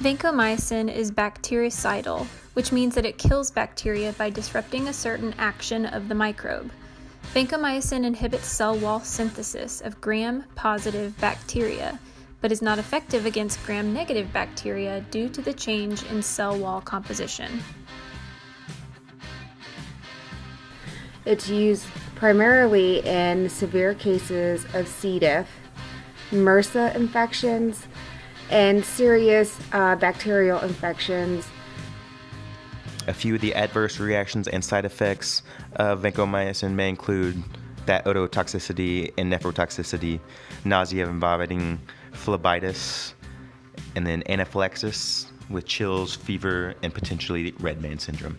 Vancomycin is bactericidal, which means that it kills bacteria by disrupting a certain action of the microbe. Vancomycin inhibits cell wall synthesis of gram-positive bacteria, but is not effective against gram-negative bacteria due to the change in cell wall composition. It's used primarily in severe cases of C. diff, MRSA infections, and serious bacterial infections. A few of the adverse reactions and side effects of vancomycin may include that ototoxicity and nephrotoxicity, nausea and vomiting, phlebitis, and then anaphylaxis with chills, fever, and potentially red man syndrome.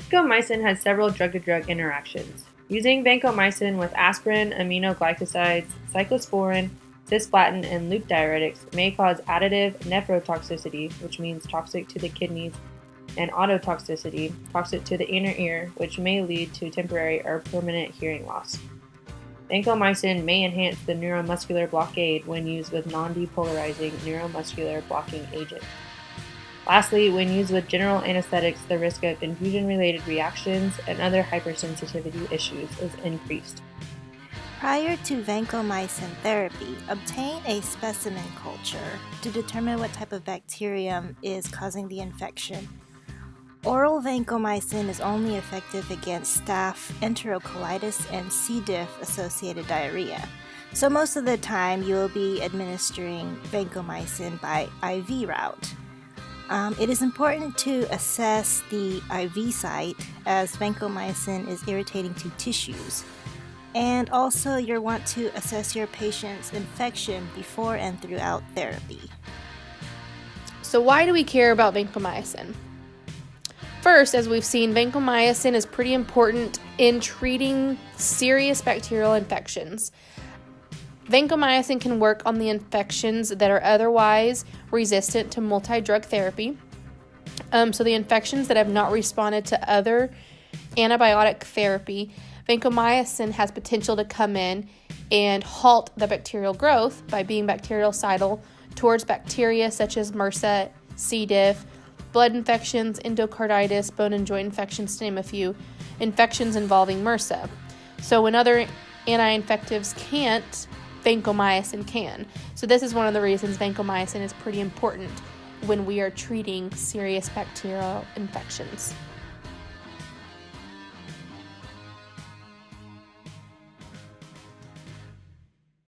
Vancomycin has several drug-to-drug interactions. Using vancomycin with aspirin, aminoglycosides, cyclosporin, cisplatin, and loop diuretics may cause additive nephrotoxicity, which means toxic to the kidneys, and ototoxicity, toxic to the inner ear, which may lead to temporary or permanent hearing loss. Vancomycin may enhance the neuromuscular blockade when used with non-depolarizing neuromuscular blocking agent. Lastly, when used with general anesthetics, the risk of infusion-related reactions and other hypersensitivity issues is increased. Prior to vancomycin therapy, obtain a specimen culture to determine what type of bacterium is causing the infection. Oral vancomycin is only effective against staph, enterocolitis, and C. diff associated diarrhea. So most of the time you will be administering vancomycin by IV route. It is important to assess the IV site as vancomycin is irritating to tissues. And also you'll want to assess your patient's infection before and throughout therapy. So why do we care about vancomycin? First, as we've seen, vancomycin is pretty important in treating serious bacterial infections. Vancomycin can work on the infections that are otherwise resistant to multi-drug therapy. So the infections that have not responded to other antibiotic therapy, vancomycin has potential to come in and halt the bacterial growth by being bactericidal towards bacteria such as MRSA, C. diff, blood infections, endocarditis, bone and joint infections, to name a few, infections involving MRSA. So when other anti-infectives can't, vancomycin can. So this is one of the reasons vancomycin is pretty important when we are treating serious bacterial infections.